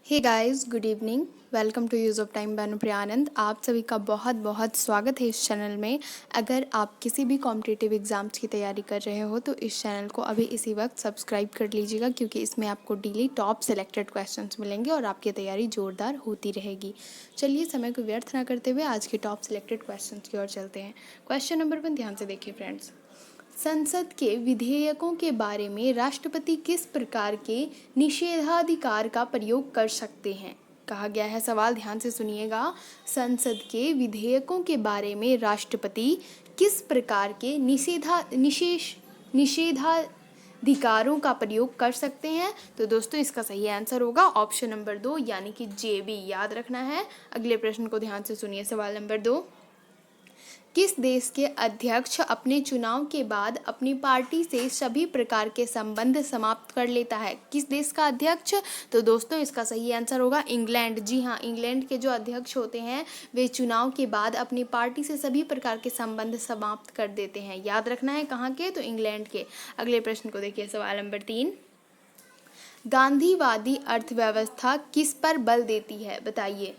Hey guys, good evening. Welcome to use of time Bhanupriya Anand. आप सभी का बहुत बहुत स्वागत है इस चैनल में। अगर आप किसी भी कॉम्पिटिटिव एग्ज़ाम्स की तैयारी कर रहे हो तो इस चैनल को अभी इसी वक्त सब्सक्राइब कर लीजिएगा, क्योंकि इसमें आपको डेली टॉप सेलेक्टेड क्वेश्चंस मिलेंगे और आपकी तैयारी ज़ोरदार होती रहेगी। चलिए, समय को व्यर्थ ना करते हुए आज के टॉप सेलेक्टेड क्वेश्चंस की ओर चलते हैं। क्वेश्चन नंबर 1 ध्यान से देखिए फ्रेंड्स। संसद के विधेयकों के बारे में राष्ट्रपति किस प्रकार के निषेधाधिकार का प्रयोग कर सकते हैं? कहा गया है, सवाल ध्यान से सुनिएगा। संसद के विधेयकों के बारे में राष्ट्रपति किस प्रकार के निषेधाधिकारों का प्रयोग कर सकते हैं? तो दोस्तों, इसका सही आंसर होगा ऑप्शन नंबर 2 यानी कि JB। याद रखना है। अगले प्रश्न को ध्यान से सुनिए। सवाल नंबर 2। किस देश के अध्यक्ष अपने चुनाव के बाद अपनी पार्टी से सभी प्रकार के संबंध समाप्त कर लेता है? किस देश का अध्यक्ष? तो दोस्तों, इसका सही आंसर होगा इंग्लैंड। जी हाँ, इंग्लैंड के जो अध्यक्ष होते हैं वे चुनाव के बाद अपनी पार्टी से सभी प्रकार के संबंध समाप्त कर देते हैं। याद रखना है, कहाँ के? तो इंग्लैंड के। अगले प्रश्न को देखिए। सवाल नंबर 3। गांधीवादी अर्थव्यवस्था किस पर बल देती है? बताइए।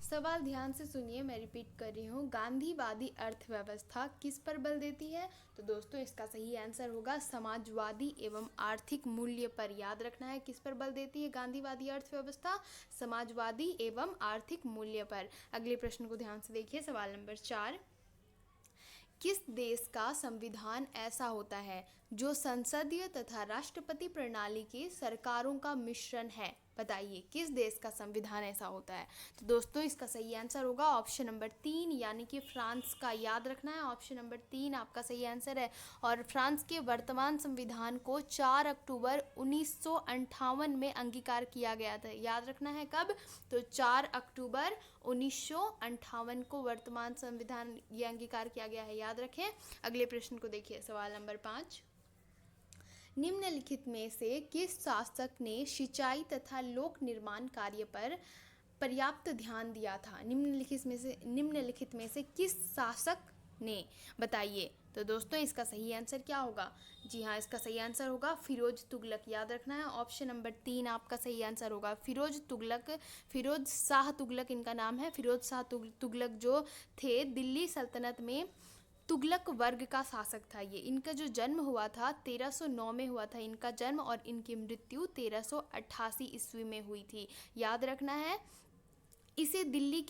सवाल ध्यान से सुनिए, मैं रिपीट कर रही हूँ। गांधीवादी अर्थव्यवस्था किस पर बल देती है? तो दोस्तों, इसका सही आंसर होगा समाजवादी एवं आर्थिक मूल्य पर। याद रखना है, किस पर बल देती है गांधीवादी अर्थव्यवस्था? समाजवादी एवं आर्थिक मूल्य पर। अगले प्रश्न को ध्यान से देखिए। सवाल नंबर 4। किस देश का संविधान ऐसा होता है जो संसदीय तथा राष्ट्रपति प्रणाली की सरकारों का मिश्रण है? बताइए, किस देश का संविधान ऐसा होता है? तो दोस्तों, इसका सही आंसर होगा ऑप्शन नंबर 3 यानी कि फ्रांस का। याद रखना है, ऑप्शन नंबर 3 आपका सही आंसर है। और फ्रांस के वर्तमान संविधान को 4 अक्टूबर 1958 में अंगीकार किया गया था। याद रखना है, कब? तो 4 अक्टूबर 1958 को वर्तमान संविधान ये अंगीकार किया गया है। याद रखें। अगले प्रश्न को देखिए। सवाल नंबर 5। निम्नलिखित में से किस शासक ने सिंचाई तथा लोक निर्माण कार्य पर पर्याप्त ध्यान दिया था? निम्नलिखित में से किस शासक ने? बताइए। तो दोस्तों, इसका सही आंसर क्या होगा? जी हाँ, इसका सही आंसर होगा फिरोज तुगलक। याद रखना है, ऑप्शन नंबर 3 आपका सही आंसर होगा फिरोज तुगलक। फिरोज शाह तुगलक इनका नाम है। फिरोज शाह तुगलक जो थे, दिल्ली सल्तनत में तुगलक वर्ग का शासक था। ये इनका जो जन्म हुआ था 1309 में हुआ था इनका जन्म, और इनकी मृत्यु 1388 ईस्वी में हुई थी। याद रखना है। इसे दिल्ली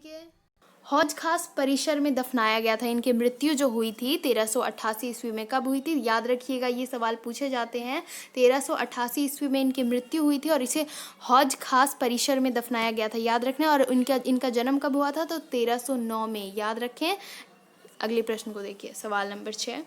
के हौज खास परिसर में दफनाया गया था। इनकी मृत्यु जो हुई थी 1388 ईस्वी में। कब हुई थी? याद रखिएगा, ये सवाल पूछे जाते हैं। 1388 ईस्वी में इनकी मृत्यु हुई थी और इसे हौज खास परिसर में दफनाया गया था। याद रखना। और इनका जन्म कब हुआ था? तो 1309 में। याद रखें। अगले प्रश्न को देखिए। सवाल नंबर 6।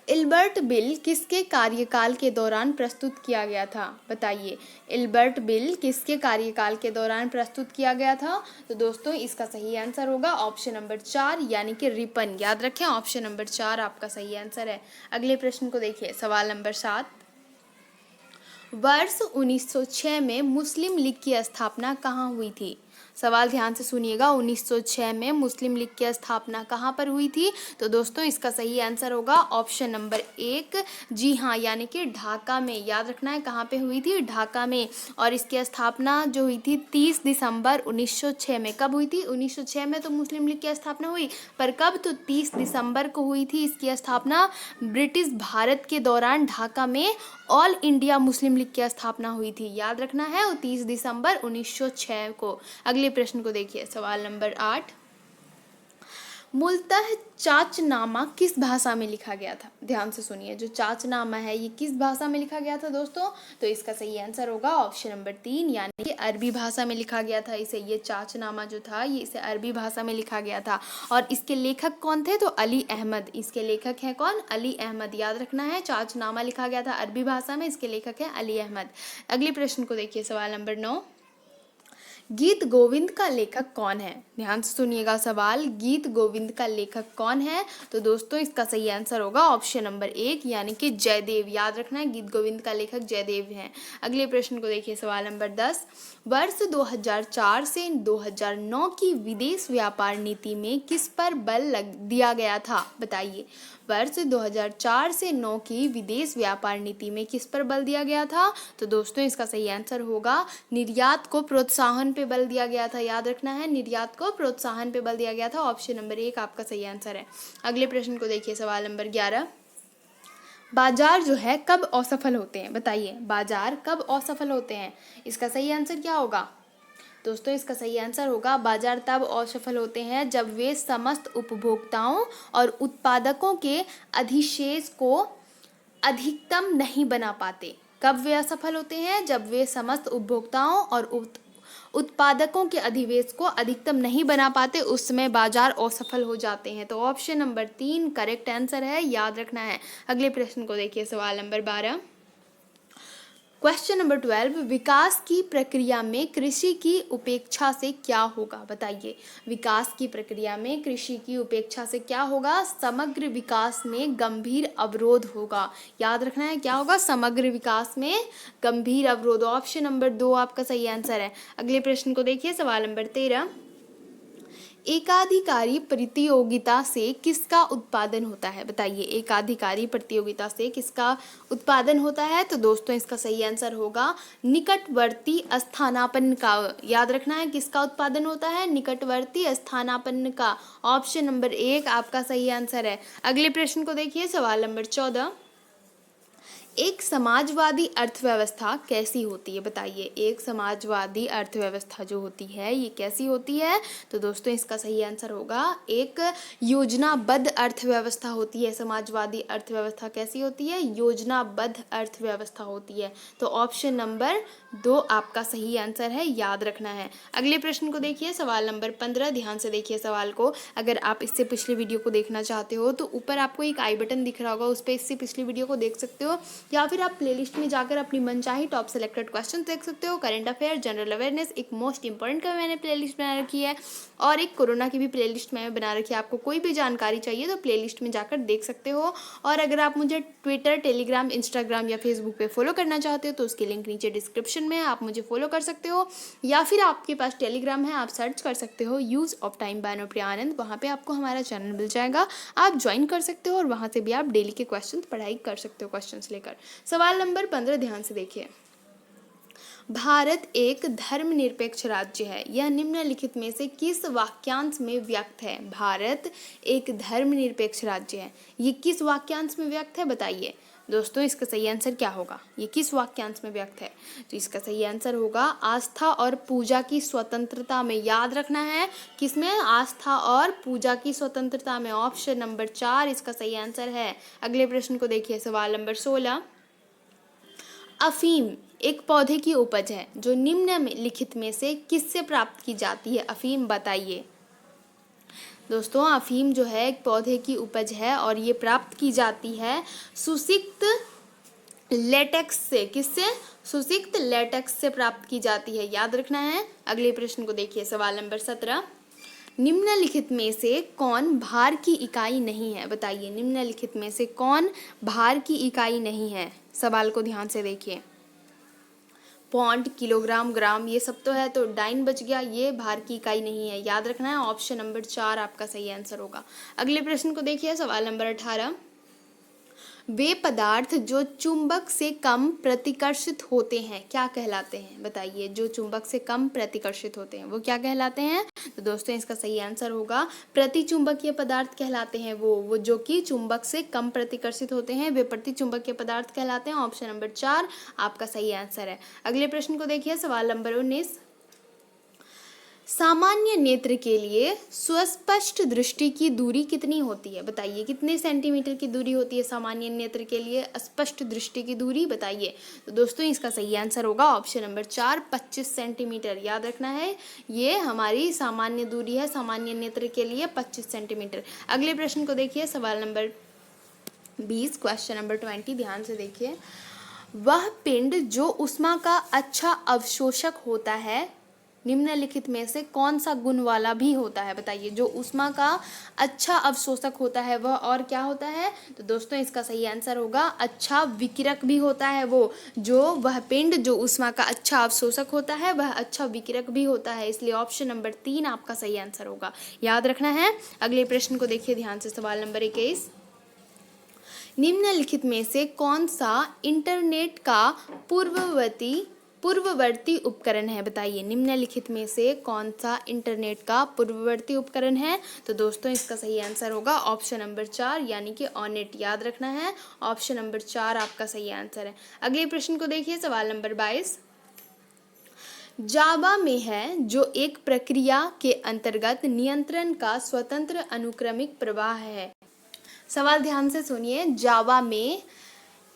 इल्बर्ट बिल किसके कार्यकाल के दौरान प्रस्तुत किया गया था? बताइए। इल्बर्ट बिल किसके कार्यकाल के दौरान प्रस्तुत किया गया था? तो दोस्तों, इसका सही आंसर होगा ऑप्शन नंबर 4 यानी कि रिपन। याद रखें, ऑप्शन नंबर 4 आपका सही आंसर है। अगले प्रश्न को देखिए। सवाल नंबर 7। वर्ष 1906 में मुस्लिम लीग की स्थापना कहाँ हुई थी? सवाल ध्यान से सुनिएगा। 1906 में मुस्लिम लीग की स्थापना कहाँ पर हुई थी? तो दोस्तों, इसका सही आंसर होगा ऑप्शन नंबर 1। जी हाँ, यानी कि ढाका में। याद रखना है, कहाँ पे हुई थी? ढाका में। और इसकी स्थापना जो हुई थी 30 दिसंबर 1906 में। कब हुई थी? 1906 में तो मुस्लिम लीग की स्थापना हुई, पर कब? तो 30 दिसंबर को हुई थी इसकी स्थापना। ब्रिटिश भारत के दौरान ढाका में ऑल इंडिया मुस्लिम लीग की स्थापना हुई थी। याद रखना है, वो 30 दिसंबर 1906 को। अगले प्रश्न को देखिए। सवाल नंबर 8। मूलतः चाचनामा किस भाषा में लिखा गया था? ध्यान से सुनिए, जो चाचनामा है ये किस भाषा में लिखा गया था दोस्तों? तो इसका सही आंसर होगा ऑप्शन नंबर 3 यानी कि अरबी भाषा में लिखा गया था इसे। ये चाचनामा जो था ये इसे अरबी भाषा में लिखा गया था। और इसके लेखक कौन थे? तो अली अहमद। इसके लेखक हैं कौन? अली अहमद। याद रखना है, चाचनामा लिखा गया था अरबी भाषा में, इसके लेखक हैं अली अहमद। अगले प्रश्न को देखिए। सवाल नंबर 9। गीत गोविंद का लेखक कौन है? ध्यान से सुनिएगा सवाल, गीत गोविंद का लेखक कौन है? तो दोस्तों इसका सही आंसर होगा ऑप्शन नंबर 1 यानी कि जयदेव। याद रखना है, गीत गोविंद का लेखक जयदेव हैं। अगले प्रश्न को देखिए, सवाल नंबर 10। वर्ष 2004 से 2009 की विदेश व्यापार नीति में किस पर बल दिया गया था? बताइए। वर्ष 2004 से 9 की विदेश व्यापार नीति में किस पर बल दिया गया था? तो दोस्तों इसका सही आंसर होगा निर्यात को प्रोत्साहन पे बल दिया गया था। याद रखना है, निर्यात को प्रोत्साहन पे बल दिया गया था। ऑप्शन नंबर 1 आपका सही आंसर है। अगले प्रश्न को देखिए, सवाल नंबर 11। बाजार जो है कब असफल होते हैं? बताइए, बाजार कब असफल होते हैं? इसका सही आंसर क्या होगा? दोस्तों इसका सही आंसर होगा बाजार तब असफल होते हैं जब वे समस्त उपभोक्ताओं और उत्पादकों के अधिशेष को अधिकतम नहीं बना पाते। कब वे असफल होते हैं? जब वे समस्त उपभोक्ताओं और उत्पादकों के अधिशेष को अधिकतम नहीं बना पाते, उस समय बाजार असफल हो जाते हैं। तो ऑप्शन नंबर 3 करेक्ट आंसर है, याद रखना है। अगले प्रश्न को देखिए, सवाल नंबर 12। Question number 12। विकास की प्रक्रिया में कृषि की उपेक्षा से क्या होगा? बताइए। विकास की प्रक्रिया में कृषि की उपेक्षा से क्या होगा? समग्र विकास में गंभीर अवरोध होगा। याद रखना है, क्या होगा? समग्र विकास में गंभीर अवरोध। ऑप्शन नंबर 2 आपका सही आंसर है। अगले प्रश्न को देखिए, सवाल नंबर 13। एकाधिकारी प्रतियोगिता से किसका उत्पादन होता है? बताइए, एकाधिकारी प्रतियोगिता से किसका उत्पादन होता है? तो दोस्तों इसका सही आंसर होगा निकटवर्ती स्थानापन्न का। याद रखना है, किसका उत्पादन होता है? निकटवर्ती स्थानापन्न का। ऑप्शन नंबर 1 आपका सही आंसर है। अगले प्रश्न को देखिए, सवाल नंबर 14। एक समाजवादी अर्थव्यवस्था कैसी होती है? बताइए, एक समाजवादी अर्थव्यवस्था जो होती है ये कैसी होती है? तो दोस्तों इसका सही आंसर होगा एक योजनाबद्ध अर्थव्यवस्था होती है। समाजवादी अर्थव्यवस्था कैसी होती है? योजनाबद्ध अर्थव्यवस्था होती है। तो ऑप्शन नंबर 2 आपका सही आंसर है, याद रखना है। अगले प्रश्न को देखिए, सवाल नंबर 15। ध्यान से देखिए सवाल को। अगर आप इससे पिछले वीडियो को देखना चाहते हो तो ऊपर आपको एक आई बटन दिख रहा होगा, उस पर इससे पिछली वीडियो को देख सकते हो, या फिर आप प्लेलिस्ट में जाकर अपनी मनचाही टॉप सेलेक्टेड क्वेश्चन देख सकते हो। करंट अफेयर, जनरल अवेयरनेस, एक मोस्ट इंपॉर्टेंट का मैंने प्लेलिस्ट बना रखी है, और एक कोरोना की भी प्लेलिस्ट मैंने बना रखी है। आपको कोई भी जानकारी चाहिए तो प्लेलिस्ट में जाकर देख सकते हो। और अगर आप मुझे ट्विटर, टेलीग्राम, इंस्टाग्राम या फेसबुक पे फॉलो करना चाहते हो तो उसकी लिंक नीचे डिस्क्रिप्शन में है, आप मुझे फॉलो कर सकते हो। या फिर आपके पास टेलीग्राम है, आप सर्च कर सकते हो use of time by Anupriya Anand, वहाँ पे आपको हमारा चैनल मिल जाएगा, आप ज्वाइन कर सकते हो और वहाँ से भी आप डेली के क्वेश्चन पढ़ाई कर सकते हो, क्वेश्चंस लेकर। सवाल नंबर 15 ध्यान से देखिए। भारत एक धर्मनिरपेक्ष राज्य है, यह निम्नलिखित में से किस वाक्यांश में व्यक्त है? भारत एक धर्मनिरपेक्ष राज्य है, ये किस वाक्यांश में व्यक्त है? बताइए। दोस्तों इसका सही आंसर क्या होगा? ये किस वाक्यांश में व्यक्त है? तो इसका सही आंसर होगा आस्था और पूजा की स्वतंत्रता में। याद रखना है, किसमें? आस्था और पूजा की स्वतंत्रता में। ऑप्शन नंबर 4 इसका सही आंसर है। अगले प्रश्न को देखिए, सवाल नंबर 16। अफीम एक पौधे की उपज है जो निम्नलिखित में से किससे प्राप्त की जाती है? अफीम बताइए। दोस्तों अफीम जो है एक पौधे की उपज है और ये प्राप्त की जाती है सुसिक्त लेटेक्स से। किससे? सुसिक्त लेटेक्स से प्राप्त की जाती है, याद रखना है। अगले प्रश्न को देखिए, सवाल नंबर 17। निम्नलिखित में से कौन भार की इकाई नहीं है? बताइए, निम्नलिखित में से कौन भार की इकाई नहीं है? सवाल को ध्यान से देखिए। पॉइंट, किलोग्राम, ग्राम ये सब तो है, तो डाइन बच गया, ये भार की इकाई नहीं है, याद रखना है। ऑप्शन नंबर 4 आपका सही आंसर होगा। अगले प्रश्न को देखिए, सवाल नंबर 18। वे पदार्थ जो चुंबक से कम प्रतिकर्षित होते हैं क्या कहलाते हैं? बताइए, जो चुंबक से कम प्रतिकर्षित होते हैं वो क्या कहलाते हैं? तो दोस्तों इसका सही आंसर होगा प्रतिचुंबकीय पदार्थ कहलाते हैं। वो जो कि चुंबक से कम प्रतिकर्षित होते हैं वे प्रतिचुंबकीय पदार्थ कहलाते हैं। ऑप्शन नंबर 4 आपका सही आंसर है। अगले प्रश्न को देखिए, सवाल नंबर 19। सामान्य नेत्र के लिए सुस्पष्ट दृष्टि की दूरी कितनी होती है? बताइए, कितने सेंटीमीटर की दूरी होती है सामान्य नेत्र के लिए स्पष्ट दृष्टि की दूरी? बताइए। तो दोस्तों इसका सही आंसर होगा ऑप्शन नंबर 4 25 सेंटीमीटर, याद रखना है। ये हमारी सामान्य दूरी है सामान्य नेत्र के लिए 25 सेंटीमीटर। अगले प्रश्न को देखिए, सवाल नंबर 20 क्वेश्चन नंबर 20 ध्यान से देखिए। वह पिंड जो ऊष्मा का अच्छा अवशोषक होता है निम्नलिखित में से कौन सा गुण वाला भी होता है? बताइए। जो ऊष्मा का अच्छा अवशोषक होता है वह और क्या होता है? तो दोस्तों इसका सही आंसर होगा अच्छा विकिरक भी होता है वो। जो वह पिंड जो ऊष्मा का अच्छा अवशोषक होता है वह अच्छा विकिरक भी होता है, इसलिए ऑप्शन नंबर 3 आपका सही आंसर होगा, याद रखना है। अगले प्रश्न को देखिए ध्यान से, सवाल नंबर 21। निम्नलिखित में से कौन सा इंटरनेट का पूर्ववर्ती उपकरण है? बताइए। निम्नलिखित में से कौन सा इंटरनेट का पूर्ववर्ती उपकरण है? तो दोस्तों इसका सही आंसर होगा ऑप्शन नंबर 4 यानी कि ऑनेट, याद रखना है। ऑप्शन नंबर 4 आपका सही आंसर है। अगले प्रश्न को देखिए, सवाल नंबर 22। जावा में है जो एक प्रक्रिया के अंतर्गत नियंत्रण का स्वतंत्र अनुक्रमिक प्रवाह है। सवाल ध्यान से सुनिए। जावा में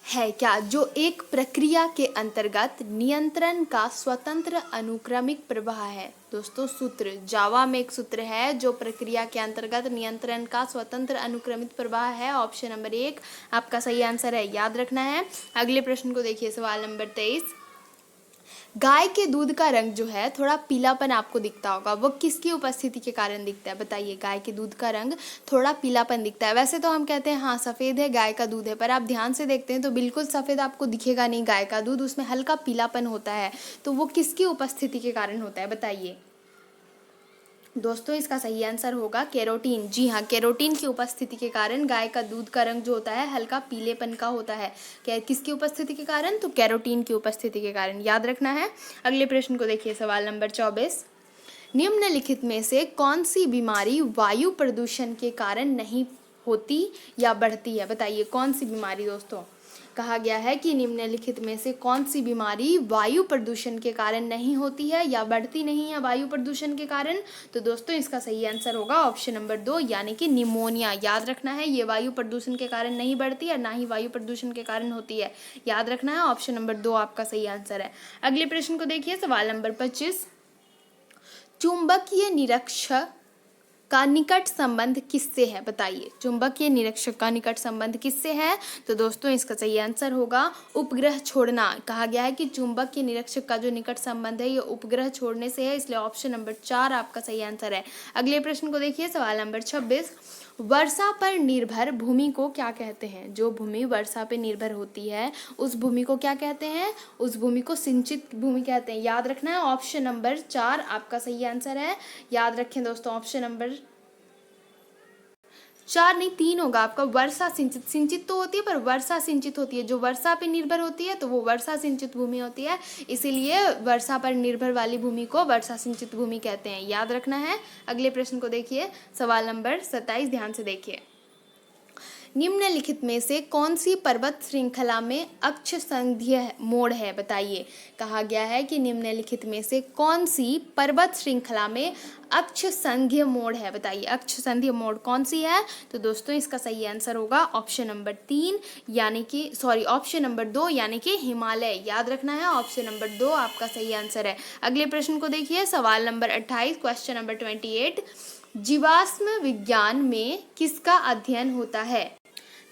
है क्या जो एक प्रक्रिया के अंतर्गत नियंत्रण का स्वतंत्र अनुक्रमिक प्रवाह है? दोस्तों सूत्र, जावा में एक सूत्र है जो प्रक्रिया के अंतर्गत नियंत्रण का स्वतंत्र अनुक्रमित प्रवाह है। ऑप्शन नंबर 1 आपका सही आंसर है, याद रखना है। अगले प्रश्न को देखिए, सवाल नंबर 23। गाय के दूध का रंग जो है थोड़ा पीलापन आपको दिखता होगा, वो किसकी उपस्थिति के कारण दिखता है? बताइए। गाय के दूध का रंग थोड़ा पीलापन दिखता है। वैसे तो हम कहते हैं हाँ सफ़ेद है, गाय का दूध है, पर आप ध्यान से देखते हैं तो बिल्कुल सफ़ेद आपको दिखेगा नहीं गाय का दूध, उसमें हल्का पीलापन होता है। तो वो किसकी उपस्थिति के कारण होता है? बताइए। दोस्तों इसका सही आंसर होगा कैरोटीन। जी हाँ, कैरोटीन की उपस्थिति के कारण गाय का दूध का रंग जो होता है हल्का पीलेपन का होता है। क्या किसकी उपस्थिति के कारण? तो कैरोटीन की उपस्थिति के कारण, याद रखना है। अगले प्रश्न को देखिए, सवाल नंबर 24। निम्नलिखित में से कौन सी बीमारी वायु प्रदूषण के कारण नहीं होती या बढ़ती है? बताइए कौन सी बीमारी? दोस्तों कहा गया है कि निम्नलिखित में से कौन सी बीमारी वायु प्रदूषण के कारण नहीं होती है या बढ़ती नहीं है वायु प्रदूषण के कारण? तो दोस्तों इसका सही आंसर होगा ऑप्शन नंबर 2 यानी कि निमोनिया, याद रखना है। ये वायु प्रदूषण के कारण नहीं बढ़ती और ना ही वायु प्रदूषण के कारण होती है, याद रखना है। ऑप्शन नंबर 2 आपका सही आंसर है। अगले प्रश्न को देखिए, सवाल नंबर 25। चुंबकीय निरीक्षक का निकट संबंध किससे है? बताइए। चुंबकीय निरीक्षक का निकट संबंध किससे है? तो दोस्तों इसका सही आंसर होगा उपग्रह छोड़ना। कहा गया है कि चुंबकीय निरीक्षक का जो निकट संबंध है ये उपग्रह छोड़ने से है, इसलिए ऑप्शन नंबर 4 आपका सही आंसर है। अगले प्रश्न को देखिए, सवाल नंबर 26। वर्षा पर निर्भर भूमि को क्या कहते हैं? जो भूमि वर्षा पर निर्भर होती है उस भूमि को क्या कहते हैं? उस भूमि को सिंचित भूमि कहते हैं, याद रखना है। ऑप्शन नंबर 4 आपका सही आंसर है, याद रखें दोस्तों। ऑप्शन नंबर 4 नहीं 3 होगा आपका। वर्षा सिंचित, सिंचित तो होती है पर वर्षा सिंचित होती है। जो वर्षा पे निर्भर होती है तो वो वर्षा सिंचित भूमि होती है, इसीलिए वर्षा पर निर्भर वाली भूमि को वर्षा सिंचित भूमि कहते हैं, याद रखना है। अगले प्रश्न को देखिए, सवाल नंबर 27, ध्यान से देखिए। निम्नलिखित में से कौन सी पर्वत श्रृंखला में अक्ष संघीय मोड़ है? बताइए। कहा गया है कि निम्नलिखित में से कौन सी पर्वत श्रृंखला में अक्ष संघीय मोड़ है? बताइए अक्ष संघीय मोड़ कौन सी है? तो दोस्तों इसका सही आंसर होगा ऑप्शन नंबर 3 यानी कि ऑप्शन नंबर 2 यानी कि हिमालय, याद रखना है। ऑप्शन नंबर 2 आपका सही आंसर है। अगले प्रश्न को देखिए, सवाल नंबर 28, क्वेश्चन नंबर 28। जीवाश्म विज्ञान में किसका अध्ययन होता है?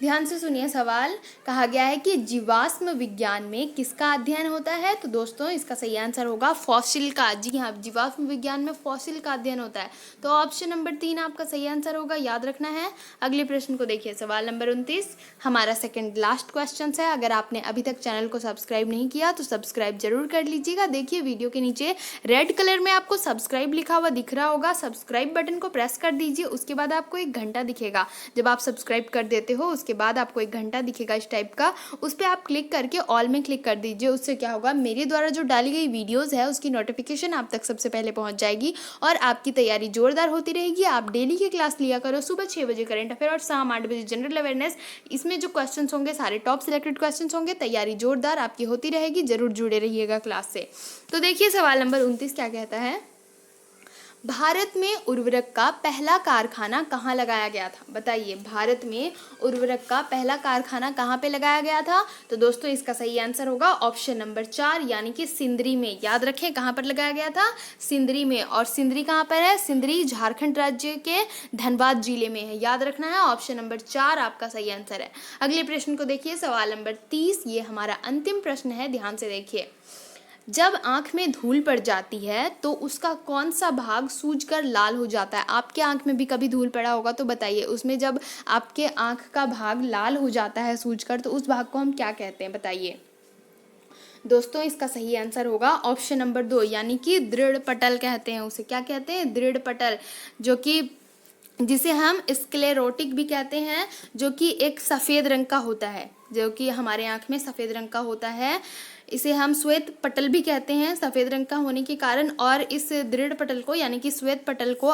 ध्यान से सुनिए सवाल। कहा गया है कि जीवाश्म विज्ञान में किसका अध्ययन होता है? तो दोस्तों इसका सही आंसर होगा फॉसिल का। जी हाँ, जीवाश्म विज्ञान में फॉसिल का अध्ययन होता है, तो ऑप्शन नंबर 3 आपका सही आंसर होगा, याद रखना है। अगले प्रश्न को देखिए, सवाल नंबर 29, हमारा सेकंड लास्ट क्वेश्चन है। अगर आपने अभी तक चैनल को सब्सक्राइब नहीं किया तो सब्सक्राइब जरूर कर लीजिएगा। देखिए वीडियो के नीचे रेड कलर में आपको सब्सक्राइब लिखा हुआ दिख रहा होगा, सब्सक्राइब बटन को प्रेस कर दीजिए। उसके बाद आपको एक घंटा दिखेगा, जब आप सब्सक्राइब कर देते हो उसके बाद आपको एक घंटा दिखेगा इस टाइप का, उस पर आप क्लिक करके ऑल में क्लिक कर दीजिए। उससे क्या होगा, मेरे द्वारा जो डाली गई वीडियोस है उसकी नोटिफिकेशन आप तक सबसे पहले पहुंच जाएगी और आपकी तैयारी जोरदार होती रहेगी। आप डेली की क्लास लिया करो, सुबह 6 बजे करंट अफेयर और शाम 8 बजे जनरल अवेयरनेस। इसमें जो क्वेश्चन होंगे सारे टॉप सिलेक्टेड क्वेश्चन होंगे, तैयारी जोरदार आपकी होती रहेगी, जरूर जुड़े रहिएगा क्लास से। तो देखिए सवाल नंबर 29 क्या कहता है। भारत में उर्वरक का पहला कारखाना कहाँ लगाया गया था? बताइए। भारत में उर्वरक का पहला कारखाना कहाँ पे लगाया गया था? तो दोस्तों इसका सही आंसर होगा ऑप्शन नंबर 4 यानी कि सिंदरी में। याद रखें कहाँ पर लगाया गया था? सिंदरी में। और सिंदरी कहाँ पर है? सिंदरी झारखंड राज्य के धनबाद जिले में है, याद रखना है। ऑप्शन नंबर 4 आपका सही आंसर है। अगले प्रश्न को देखिए, सवाल नंबर 30, ये हमारा अंतिम प्रश्न है, ध्यान से देखिए। जब आँख में धूल पड़ जाती है तो उसका कौन सा भाग सूजकर लाल हो जाता है। आपके आँख में भी कभी धूल पड़ा होगा तो बताइए, उसमें जब आपके आँख का भाग लाल हो जाता है सूजकर तो उस भाग को हम क्या कहते हैं, बताइए। दोस्तों इसका सही आंसर होगा ऑप्शन नंबर 2, यानी कि दृढ़ पटल कहते हैं उसे। क्या कहते हैं, दृढ़ पटल, जो कि जिसे हम स्क्लेरोटिक भी कहते हैं, जो कि एक सफ़ेद रंग का होता है, जो कि हमारे आँख में सफ़ेद रंग का होता है। इसे हम श्वेत पटल भी कहते हैं सफ़ेद रंग का होने के कारण। और इस दृढ़ पटल को यानी कि श्वेत पटल को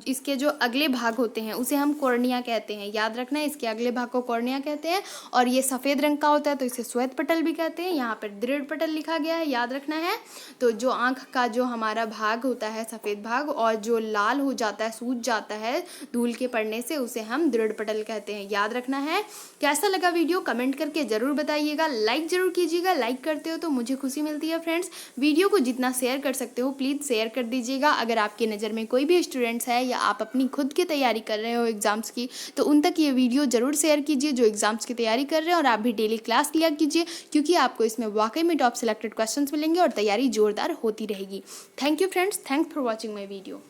इसके जो अगले भाग होते हैं उसे हम कॉर्निया कहते हैं। याद रखना है, इसके अगले भाग को कॉर्निया कहते हैं। और ये सफ़ेद रंग का होता है तो इसे श्वेत पटल भी कहते हैं। यहाँ पर दृढ़ पटल लिखा गया है, याद रखना है। तो जो आँख का जो हमारा भाग होता है सफ़ेद भाग, और जो लाल हो जाता है, सूज जाता है धूल के पड़ने से, उसे हम दृढ़ पटल कहते हैं। याद रखना है। कैसा लगा वीडियो कमेंट करके ज़रूर बताइएगा, लाइक ज़रूर कीजिएगा। लाइक करते हो तो मुझे खुशी मिलती है फ्रेंड्स। वीडियो को जितना शेयर कर सकते हो प्लीज़ शेयर कर दीजिएगा। अगर आपकी नज़र में कोई भी स्टूडेंट्स है या आप अपनी खुद की तैयारी कर रहे हो एग्ज़ाम्स की, तो उन तक ये वीडियो ज़रूर शेयर कीजिए जो एग्ज़ाम्स की तैयारी कर रहे हैं। और आप भी डेली क्लास लिया कीजिए, क्योंकि आपको इसमें वाकई में टॉप सिलेक्टेड क्वेश्चंस मिलेंगे और तैयारी जोरदार होती रहेगी। Thank you friends, thanks for watching my video.